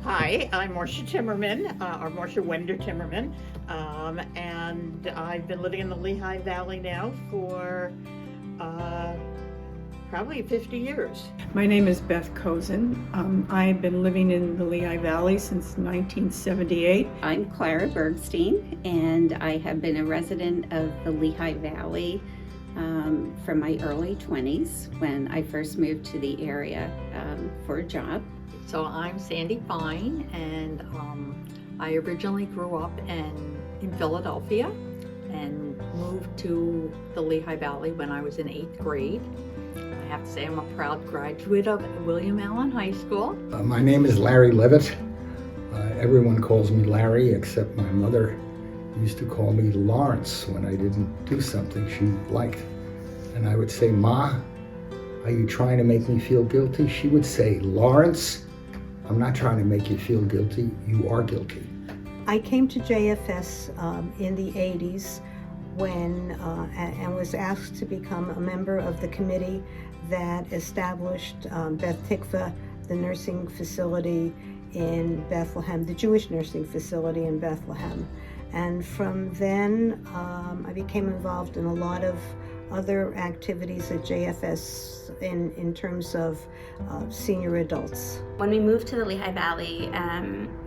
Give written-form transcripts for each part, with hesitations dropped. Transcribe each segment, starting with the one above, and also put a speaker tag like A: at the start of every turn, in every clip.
A: Hi, I'm Marcia Timmerman, or Marcia Wender Timmerman, and I've been living in the Lehigh Valley now for probably 50 years.
B: My name is Beth Cozen. I've been living in the Lehigh Valley since 1978.
C: I'm Clara Bergstein, and I have been a resident of the Lehigh Valley from my early 20s when I first moved to the area for a job.
D: So I'm Sandy Fine, and I originally grew up in Philadelphia and moved to the Lehigh Valley when I was in 8th grade. I have to say I'm a proud graduate of William Allen High School.
E: My name is Larry Levitt. Everyone calls me Larry except my mother used to call me Lawrence when I didn't do something she liked. And I would say, "Ma, are you trying to make me feel guilty?" She would say, "Lawrence, I'm not trying to make you feel guilty. You are guilty."
F: I came to JFS in the 80s when and was asked to become a member of the committee that established Beth Tikva, the nursing facility in Bethlehem, the Jewish nursing facility in Bethlehem. And from then, I became involved in a lot of other activities at JFS in terms of senior adults.
G: When we moved to the Lehigh Valley,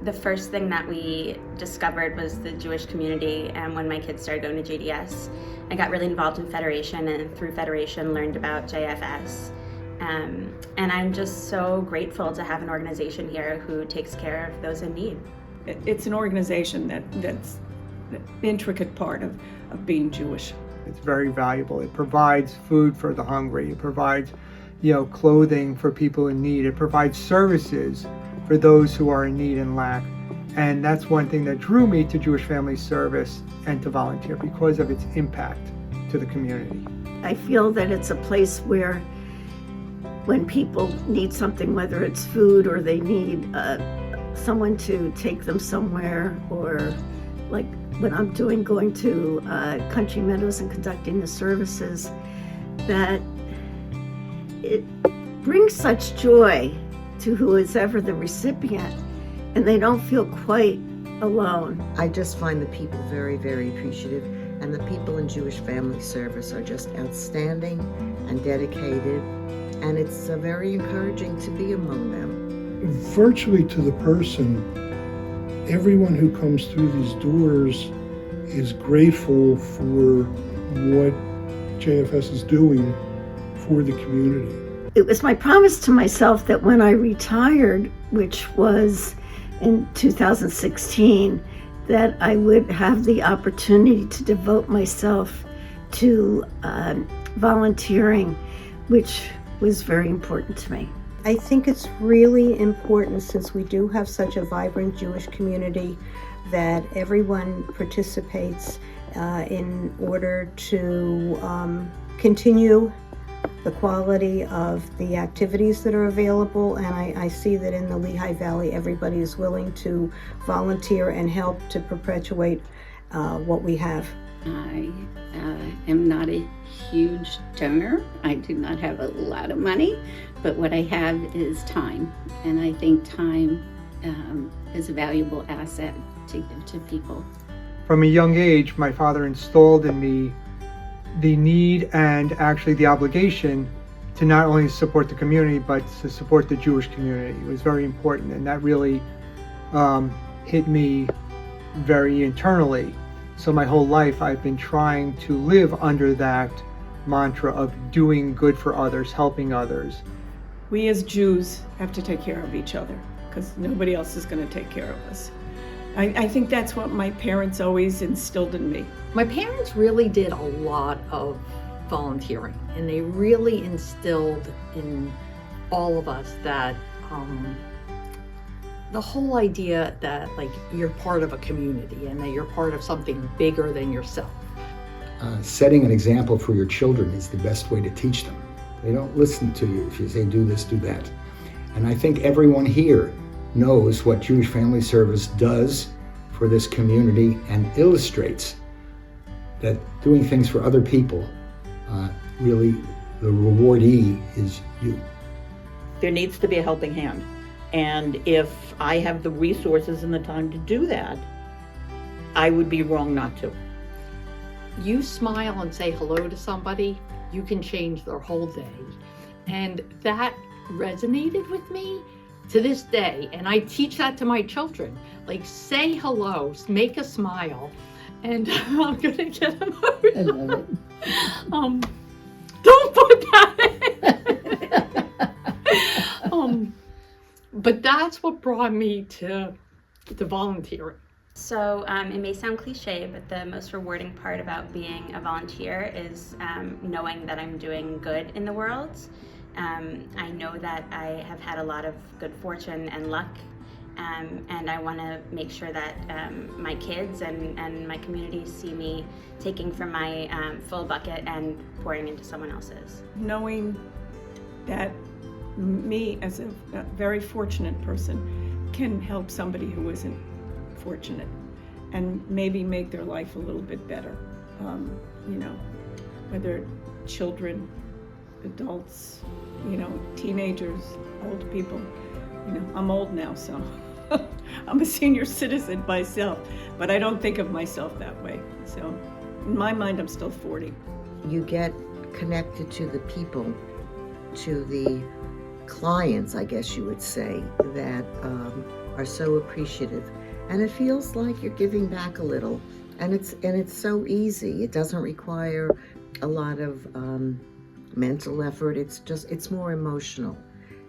G: the first thing that we discovered was the Jewish community. And when my kids started going to JDS, I got really involved in Federation, and through Federation learned about JFS. And I'm just so grateful to have an organization here who takes care of those in need.
B: It's an organization that's an intricate part of being Jewish.
H: It's very valuable. It provides food for the hungry. It provides, clothing for people in need. It provides services for those who are in need and lack. And that's one thing that drew me to Jewish Family Service and to volunteer, because of its impact to the community.
I: I feel that it's a place where when people need something, whether it's food or they need someone to take them somewhere, or like what I'm doing, going to Country Meadows and conducting the services, that it brings such joy to who is ever the recipient, and they don't feel quite alone.
J: I just find the people very, very appreciative, and the people in Jewish Family Service are just outstanding and dedicated, and it's very encouraging to be among them.
K: Virtually to the person, everyone who comes through these doors is grateful for what JFS is doing for the community.
I: It was my promise to myself that when I retired, which was in 2016, that I would have the opportunity to devote myself to volunteering, which was very important to me.
F: I think it's really important, since we do have such a vibrant Jewish community, that everyone participates in order to continue the quality of the activities that are available. And I see that in the Lehigh Valley, everybody is willing to volunteer and help to perpetuate what we have.
C: I am not a huge donor. I do not have a lot of money, but what I have is time. And I think time is a valuable asset to give to people.
H: From a young age, my father installed in me the need and actually the obligation to not only support the community, but to support the Jewish community. It was very important, and that really hit me very internally. So my whole life I've been trying to live under that mantra of doing good for others, helping others.
B: We as Jews have to take care of each other, because nobody else is going to take care of us. I think that's what my parents always instilled in me.
D: My parents really did a lot of volunteering, and they really instilled in all of us that the whole idea that you're part of a community and that you're part of something bigger than yourself.
E: Setting an example for your children is the best way to teach them. They don't listen to you if you say do this, do that. And I think everyone here knows what Jewish Family Service does for this community and illustrates that doing things for other people, really the rewardee is you.
A: There needs to be a helping hand. And if I have the resources and the time to do that, I would be wrong not to.
D: You smile and say hello to somebody, you can change their whole day. And that resonated with me to this day. And I teach that to my children. Like, say hello, make a smile. And I'm gonna get emotional.
C: I love it.
D: Don't put that in. But that's what brought me to volunteering.
G: So it may sound cliche, but the most rewarding part about being a volunteer is knowing that I'm doing good in the world. I know that I have had a lot of good fortune and luck, and I want to make sure that my kids and my community see me taking from my full bucket and pouring into someone else's.
B: Knowing that me as a very fortunate person can help somebody who isn't fortunate and maybe make their life a little bit better. You know, whether children, adults, you know, teenagers, old people. You know, I'm old now, so I'm a senior citizen myself, but I don't think of myself that way. So in my mind, I'm still 40.
J: You get connected to the people, to the clients, I guess you would say, that are so appreciative. And it feels like you're giving back a little. And it's so easy. It doesn't require a lot of mental effort. It's more emotional.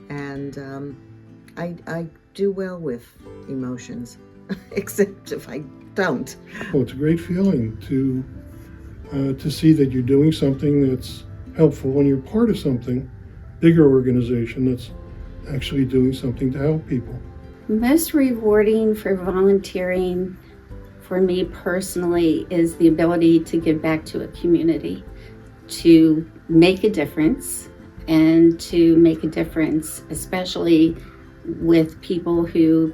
J: And I do well with emotions, except if I don't.
K: Well, it's a great feeling to see that you're doing something that's helpful and you're part of something, bigger organization that's actually doing something to help people.
C: Most rewarding for volunteering for me personally is the ability to give back to a community, to make a difference, and to make a difference, especially with people who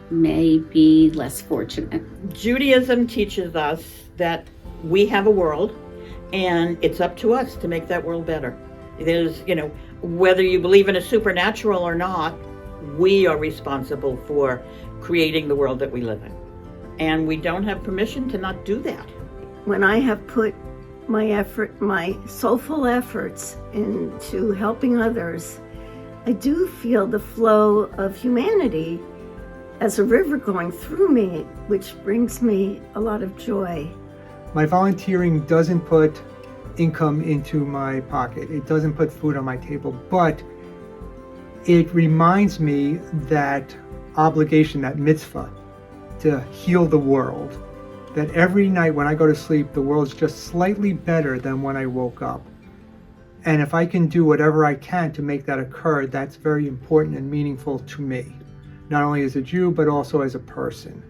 C: may be less fortunate.
A: Judaism teaches us that we have a world and it's up to us to make that world better. There's, you know, whether you believe in a supernatural or not, we are responsible for creating the world that we live in. And we don't have permission to not do that.
I: When I have put my soulful efforts into helping others, I do feel the flow of humanity as a river going through me, which brings me a lot of joy.
H: My volunteering doesn't put income into my pocket. It doesn't put food on my table, but it reminds me that obligation, that mitzvah, to heal the world. That every night when I go to sleep, the world's just slightly better than when I woke up. And if I can do whatever I can to make that occur, that's very important and meaningful to me, not only as a Jew, but also as a person.